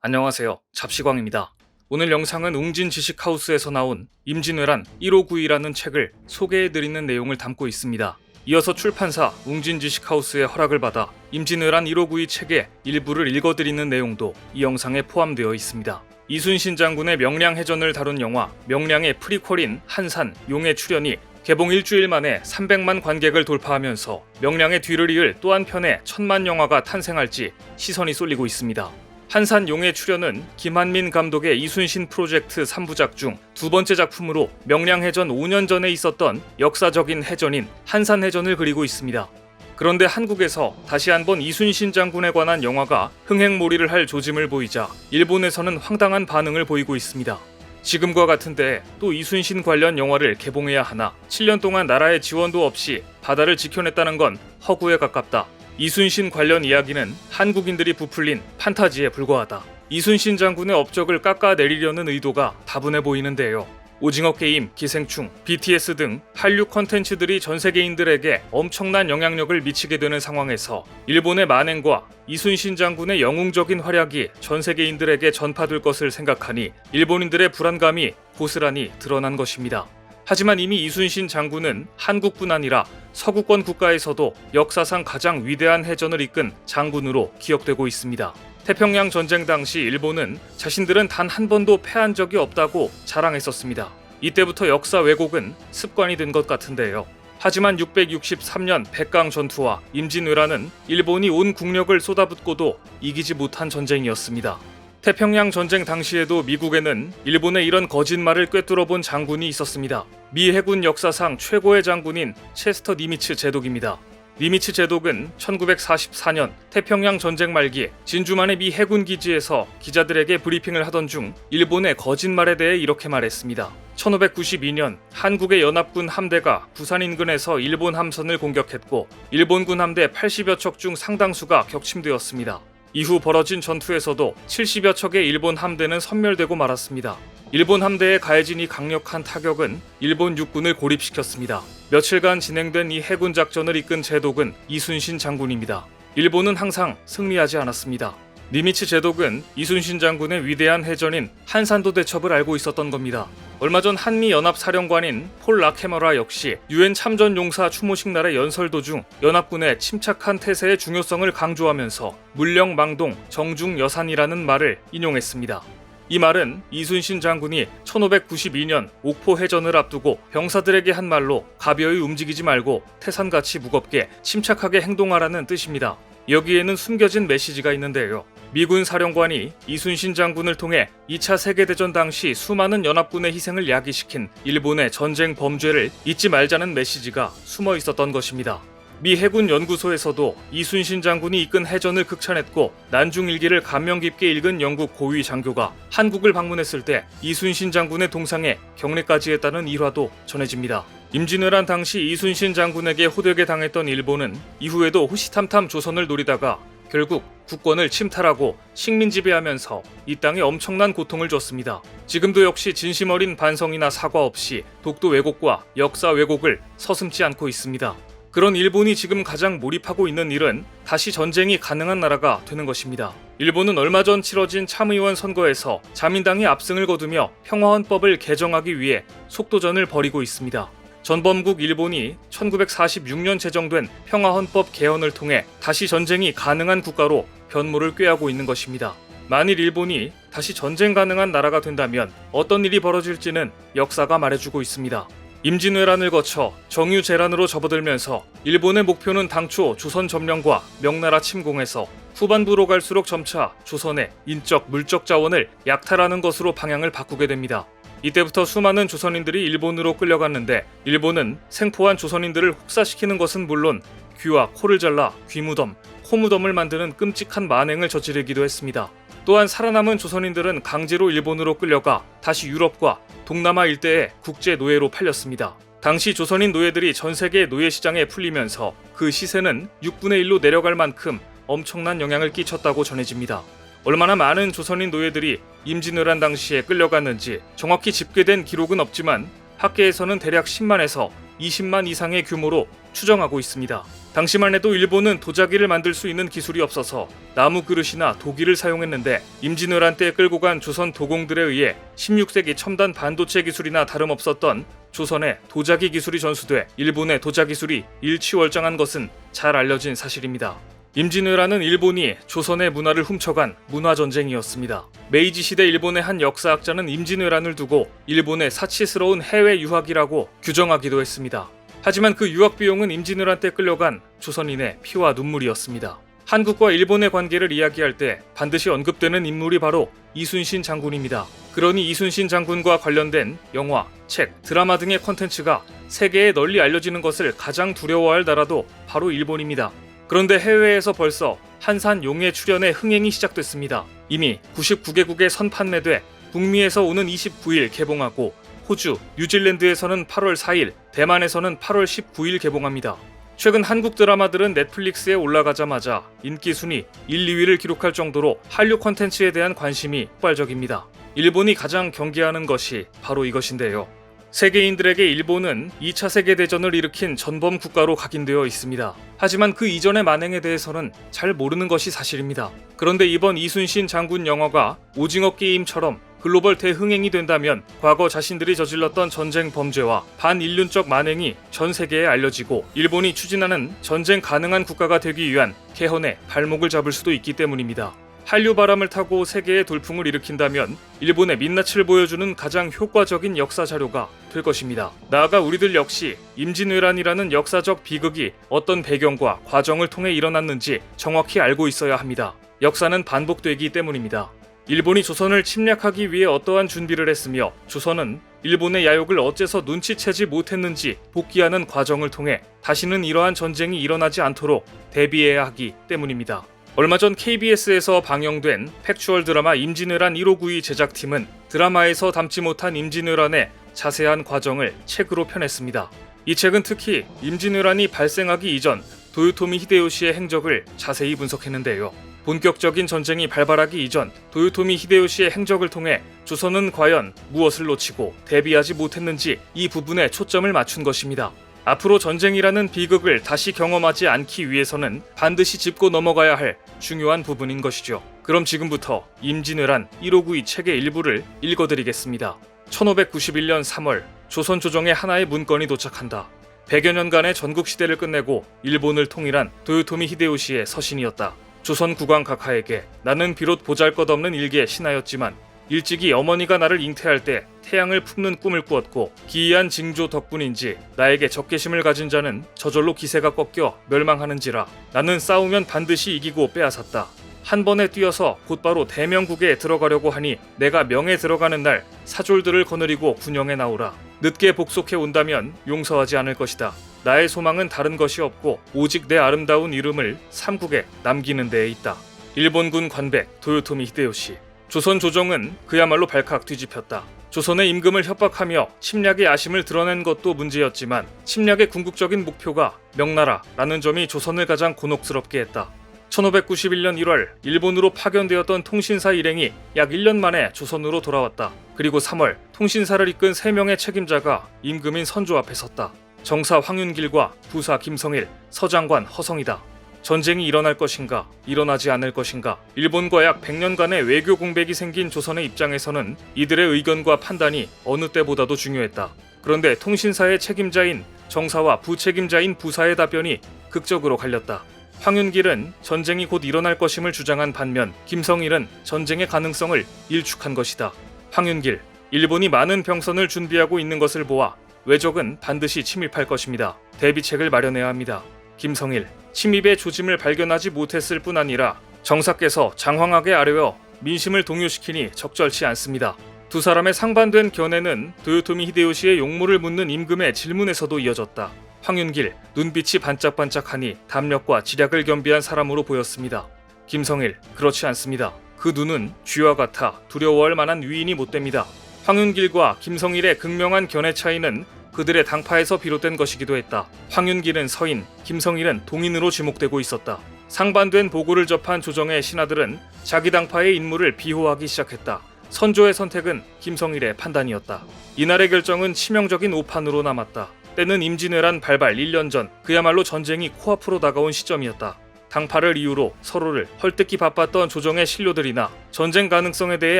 안녕하세요. 잡시광입니다. 오늘 영상은 웅진 지식하우스에서 나온 임진왜란 1592라는 책을 소개해드리는 내용을 담고 있습니다. 이어서 출판사 웅진 지식하우스의 허락을 받아 임진왜란 1592 책의 일부를 읽어드리는 내용도 이 영상에 포함되어 있습니다. 이순신 장군의 명량해전을 다룬 영화 명량의 프리퀄인 한산, 용의 출연이 개봉 일주일 만에 300만 관객을 돌파하면서 명량의 뒤를 이을 또 한 편의 1000만 영화가 탄생할지 시선이 쏠리고 있습니다. 한산 용의 출연은 김한민 감독의 이순신 프로젝트 3부작 중 두 번째 작품으로 명량해전 5년 전에 있었던 역사적인 해전인 한산해전을 그리고 있습니다. 그런데 한국에서 다시 한번 이순신 장군에 관한 영화가 흥행몰이를 할 조짐을 보이자 일본에서는 황당한 반응을 보이고 있습니다. 지금과 같은 때에 또 이순신 관련 영화를 개봉해야 하나 7년 동안 나라의 지원도 없이 바다를 지켜냈다는 건 허구에 가깝다. 이순신 관련 이야기는 한국인들이 부풀린 판타지에 불과하다. 이순신 장군의 업적을 깎아내리려는 의도가 다분해 보이는데요. 오징어 게임, 기생충, BTS 등 한류 컨텐츠들이 전 세계인들에게 엄청난 영향력을 미치게 되는 상황에서 일본의 만행과 이순신 장군의 영웅적인 활약이 전 세계인들에게 전파될 것을 생각하니 일본인들의 불안감이 고스란히 드러난 것입니다. 하지만 이미 이순신 장군은 한국뿐 아니라 서구권 국가에서도 역사상 가장 위대한 해전을 이끈 장군으로 기억되고 있습니다. 태평양 전쟁 당시 일본은 자신들은 단 한 번도 패한 적이 없다고 자랑했었습니다. 이때부터 역사 왜곡은 습관이 된 것 같은데요. 하지만 663년 백강 전투와 임진왜란은 일본이 온 국력을 쏟아붓고도 이기지 못한 전쟁이었습니다. 태평양 전쟁 당시에도 미국에는 일본의 이런 거짓말을 꿰뚫어본 장군이 있었습니다. 미 해군 역사상 최고의 장군인 체스터 니미츠 제독입니다. 니미츠 제독은 1944년 태평양 전쟁 말기에 진주만의 미 해군 기지에서 기자들에게 브리핑을 하던 중 일본의 거짓말에 대해 이렇게 말했습니다. 1592년 한국의 연합군 함대가 부산 인근에서 일본 함선을 공격했고 일본군 함대 80여 척 중 상당수가 격침되었습니다. 이후 벌어진 전투에서도 70여 척의 일본 함대는 섬멸되고 말았습니다. 일본 함대에 가해진 이 강력한 타격은 일본 육군을 고립시켰습니다. 며칠간 진행된 이 해군 작전을 이끈 제독은 이순신 장군입니다. 일본은 항상 승리하지 않았습니다. 니미츠 제독은 이순신 장군의 위대한 해전인 한산도 대첩을 알고 있었던 겁니다. 얼마 전 한미 연합사령관인 폴 라케머라 역시 유엔 참전 용사 추모식 날의 연설 도중 연합군의 침착한 태세의 중요성을 강조하면서 물령망동 정중여산이라는 말을 인용했습니다. 이 말은 이순신 장군이 1592년 옥포 해전을 앞두고 병사들에게 한 말로 가벼이 움직이지 말고 태산같이 무겁게 침착하게 행동하라는 뜻입니다. 여기에는 숨겨진 메시지가 있는데요. 미군 사령관이 이순신 장군을 통해 2차 세계대전 당시 수많은 연합군의 희생을 야기시킨 일본의 전쟁 범죄를 잊지 말자는 메시지가 숨어 있었던 것입니다. 미 해군 연구소에서도 이순신 장군이 이끈 해전을 극찬했고 난중일기를 감명 깊게 읽은 영국 고위 장교가 한국을 방문했을 때 이순신 장군의 동상에 경례까지 했다는 일화도 전해집니다. 임진왜란 당시 이순신 장군에게 호되게 당했던 일본은 이후에도 호시탐탐 조선을 노리다가 결국 국권을 침탈하고 식민 지배하면서 이 땅에 엄청난 고통을 줬습니다. 지금도 역시 진심 어린 반성이나 사과 없이 독도 왜곡과 역사 왜곡을 서슴지 않고 있습니다. 그런 일본이 지금 가장 몰입하고 있는 일은 다시 전쟁이 가능한 나라가 되는 것입니다. 일본은 얼마 전 치러진 참의원 선거에서 자민당이 압승을 거두며 평화헌법을 개정하기 위해 속도전을 벌이고 있습니다. 전범국 일본이 1946년 제정된 평화헌법 개헌을 통해 다시 전쟁이 가능한 국가로 변모를 꾀하고 있는 것입니다. 만일 일본이 다시 전쟁 가능한 나라가 된다면 어떤 일이 벌어질지는 역사가 말해주고 있습니다. 임진왜란을 거쳐 정유재란으로 접어들면서 일본의 목표는 당초 조선 점령과 명나라 침공에서 후반부로 갈수록 점차 조선의 인적, 물적 자원을 약탈하는 것으로 방향을 바꾸게 됩니다. 이때부터 수많은 조선인들이 일본으로 끌려갔는데 일본은 생포한 조선인들을 혹사시키는 것은 물론 귀와 코를 잘라 귀무덤, 코무덤을 만드는 끔찍한 만행을 저지르기도 했습니다. 또한 살아남은 조선인들은 강제로 일본으로 끌려가 다시 유럽과 동남아 일대에 국제 노예로 팔렸습니다. 당시 조선인 노예들이 전 세계 노예 시장에 풀리면서 그 시세는 6분의 1로 내려갈 만큼 엄청난 영향을 끼쳤다고 전해집니다. 얼마나 많은 조선인 노예들이 임진왜란 당시에 끌려갔는지 정확히 집계된 기록은 없지만 학계에서는 대략 10만에서 20만 이상의 규모로 추정하고 있습니다. 당시만 해도 일본은 도자기를 만들 수 있는 기술이 없어서 나무 그릇이나 도기를 사용했는데 임진왜란 때 끌고 간 조선 도공들에 의해 16세기 첨단 반도체 기술이나 다름없었던 조선의 도자기 기술이 전수돼 일본의 도자기술이 일취월장한 것은 잘 알려진 사실입니다. 임진왜란은 일본이 조선의 문화를 훔쳐간 문화전쟁이었습니다. 메이지 시대 일본의 한 역사학자는 임진왜란을 두고 일본의 사치스러운 해외 유학이라고 규정하기도 했습니다. 하지만 그 유학 비용은 임진왜란 때 끌려간 조선인의 피와 눈물이었습니다. 한국과 일본의 관계를 이야기할 때 반드시 언급되는 인물이 바로 이순신 장군입니다. 그러니 이순신 장군과 관련된 영화, 책, 드라마 등의 콘텐츠가 세계에 널리 알려지는 것을 가장 두려워할 나라도 바로 일본입니다. 그런데 해외에서 벌써 한산 용의 출연에 흥행이 시작됐습니다. 이미 99개국에 선판매돼 북미에서 오는 29일 개봉하고 호주, 뉴질랜드에서는 8월 4일, 대만에서는 8월 19일 개봉합니다. 최근 한국 드라마들은 넷플릭스에 올라가자마자 인기 순위 1, 2위를 기록할 정도로 한류 콘텐츠에 대한 관심이 폭발적입니다. 일본이 가장 경계하는 것이 바로 이것인데요. 세계인들에게 일본은 2차 세계대전을 일으킨 전범 국가로 각인되어 있습니다. 하지만 그 이전의 만행에 대해서는 잘 모르는 것이 사실입니다. 그런데 이번 이순신 장군 영화가 오징어 게임처럼 글로벌 대흥행이 된다면 과거 자신들이 저질렀던 전쟁 범죄와 반인륜적 만행이 전 세계에 알려지고 일본이 추진하는 전쟁 가능한 국가가 되기 위한 개헌에 발목을 잡을 수도 있기 때문입니다. 한류 바람을 타고 세계의 돌풍을 일으킨다면 일본의 민낯을 보여주는 가장 효과적인 역사 자료가 될 것입니다. 나아가 우리들 역시 임진왜란이라는 역사적 비극이 어떤 배경과 과정을 통해 일어났는지 정확히 알고 있어야 합니다. 역사는 반복되기 때문입니다. 일본이 조선을 침략하기 위해 어떠한 준비를 했으며 조선은 일본의 야욕을 어째서 눈치채지 못했는지 복귀하는 과정을 통해 다시는 이러한 전쟁이 일어나지 않도록 대비해야 하기 때문입니다. 얼마 전 KBS에서 방영된 팩추얼 드라마 임진왜란 1592 제작팀은 드라마에서 담지 못한 임진왜란의 자세한 과정을 책으로 펴냈습니다. 이 책은 특히 임진왜란이 발생하기 이전 도요토미 히데요시의 행적을 자세히 분석했는데요. 본격적인 전쟁이 발발하기 이전 도요토미 히데요시의 행적을 통해 조선은 과연 무엇을 놓치고 대비하지 못했는지 이 부분에 초점을 맞춘 것입니다. 앞으로 전쟁이라는 비극을 다시 경험하지 않기 위해서는 반드시 짚고 넘어가야 할 중요한 부분인 것이죠. 그럼 지금부터 임진왜란 1592 책의 일부를 읽어드리겠습니다. 1591년 3월 조선 조정에 하나의 문건이 도착한다. 100여 년간의 전국시대를 끝내고 일본을 통일한 도요토미 히데요시의 서신이었다. 조선 국왕 각하에게 나는 비록 보잘것없는 일개의 신하였지만 일찍이 어머니가 나를 잉태할 때 태양을 품는 꿈을 꾸었고 기이한 징조 덕분인지 나에게 적개심을 가진 자는 저절로 기세가 꺾여 멸망하는지라. 나는 싸우면 반드시 이기고 빼앗았다. 한 번에 뛰어서 곧바로 대명국에 들어가려고 하니 내가 명에 들어가는 날 사졸들을 거느리고 군영에 나오라. 늦게 복속해 온다면 용서하지 않을 것이다. 나의 소망은 다른 것이 없고 오직 내 아름다운 이름을 삼국에 남기는 데에 있다. 일본군 관백 도요토미 히데요시. 조선 조정은 그야말로 발칵 뒤집혔다. 조선의 임금을 협박하며 침략의 야심을 드러낸 것도 문제였지만 침략의 궁극적인 목표가 명나라라는 점이 조선을 가장 곤혹스럽게 했다. 1591년 1월 일본으로 파견되었던 통신사 일행이 약 1년 만에 조선으로 돌아왔다. 그리고 3월 통신사를 이끈 3명의 책임자가 임금인 선조 앞에 섰다. 정사 황윤길과 부사 김성일, 서장관 허성이다. 전쟁이 일어날 것인가, 일어나지 않을 것인가. 일본과 약 100년간의 외교 공백이 생긴 조선의 입장에서는 이들의 의견과 판단이 어느 때보다도 중요했다. 그런데 통신사의 책임자인 정사와 부책임자인 부사의 답변이 극적으로 갈렸다. 황윤길은 전쟁이 곧 일어날 것임을 주장한 반면 김성일은 전쟁의 가능성을 일축한 것이다. 황윤길, 일본이 많은 병선을 준비하고 있는 것을 보아 외적은 반드시 침입할 것입니다. 대비책을 마련해야 합니다. 김성일, 침입의 조짐을 발견하지 못했을 뿐 아니라 정사께서 장황하게 아뢰어 민심을 동요시키니 적절치 않습니다. 두 사람의 상반된 견해는 도요토미 히데요시의 용모를 묻는 임금의 질문에서도 이어졌다. 황윤길, 눈빛이 반짝반짝하니 담력과 지략을 겸비한 사람으로 보였습니다. 김성일, 그렇지 않습니다. 그 눈은 쥐와 같아 두려워할 만한 위인이 못 됩니다. 황윤길과 김성일의 극명한 견해 차이는 그들의 당파에서 비롯된 것이기도 했다. 황윤길은 서인, 김성일은 동인으로 지목되고 있었다. 상반된 보고를 접한 조정의 신하들은 자기 당파의 인물을 비호하기 시작했다. 선조의 선택은 김성일의 판단이었다. 이날의 결정은 치명적인 오판으로 남았다. 때는 임진왜란 발발 1년 전, 그야말로 전쟁이 코앞으로 다가온 시점이었다. 당파를 이유로 서로를 헐뜯기 바빴던 조정의 신료들이나 전쟁 가능성에 대해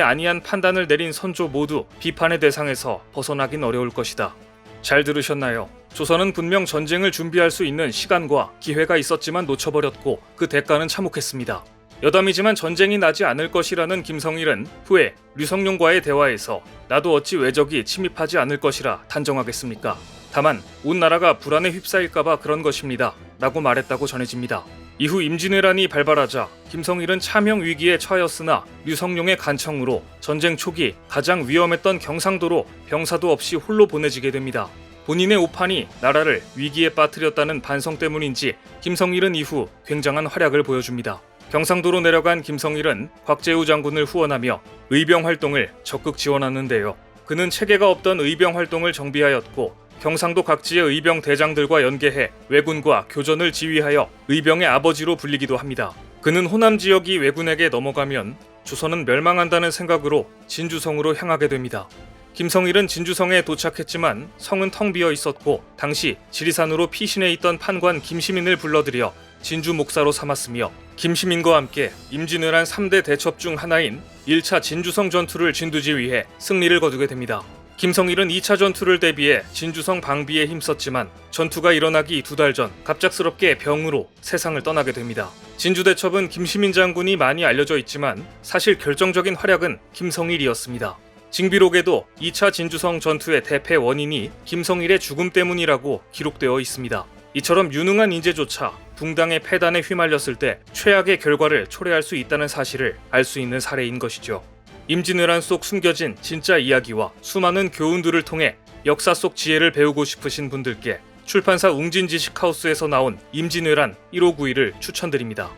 안이한 판단을 내린 선조 모두 비판의 대상에서 벗어나긴 어려울 것이다. 잘 들으셨나요? 조선은 분명 전쟁을 준비할 수 있는 시간과 기회가 있었지만 놓쳐버렸고 그 대가는 참혹했습니다. 여담이지만 전쟁이 나지 않을 것이라는 김성일은 후에 류성룡과의 대화에서 나도 어찌 외적이 침입하지 않을 것이라 단정하겠습니까? 다만 온 나라가 불안에 휩싸일까봐 그런 것입니다. 라고 말했다고 전해집니다. 이후 임진왜란이 발발하자 김성일은 차명 위기에 처하였으나 류성룡의 간청으로 전쟁 초기 가장 위험했던 경상도로 병사도 없이 홀로 보내지게 됩니다. 본인의 오판이 나라를 위기에 빠뜨렸다는 반성 때문인지 김성일은 이후 굉장한 활약을 보여줍니다. 경상도로 내려간 김성일은 곽재우 장군을 후원하며 의병 활동을 적극 지원하는데요. 그는 체계가 없던 의병 활동을 정비하였고 경상도 각지의 의병 대장들과 연계해 왜군과 교전을 지휘하여 의병의 아버지로 불리기도 합니다. 그는 호남 지역이 왜군에게 넘어가면 조선은 멸망한다는 생각으로 진주성으로 향하게 됩니다. 김성일은 진주성에 도착했지만 성은 텅 비어 있었고 당시 지리산으로 피신해 있던 판관 김시민을 불러들여 진주 목사로 삼았으며 김시민과 함께 임진왜란 3대 대첩 중 하나인 1차 진주성 전투를 진두지휘해 승리를 거두게 됩니다. 김성일은 2차 전투를 대비해 진주성 방비에 힘썼지만 전투가 일어나기 2달 전 갑작스럽게 병으로 세상을 떠나게 됩니다. 진주대첩은 김시민 장군이 많이 알려져 있지만 사실 결정적인 활약은 김성일이었습니다. 징비록에도 2차 진주성 전투의 대패 원인이 김성일의 죽음 때문이라고 기록되어 있습니다. 이처럼 유능한 인재조차 붕당의 패단에 휘말렸을 때 최악의 결과를 초래할 수 있다는 사실을 알 수 있는 사례인 것이죠. 임진왜란 속 숨겨진 진짜 이야기와 수많은 교훈들을 통해 역사 속 지혜를 배우고 싶으신 분들께 출판사 웅진지식하우스에서 나온 임진왜란 1591을 추천드립니다.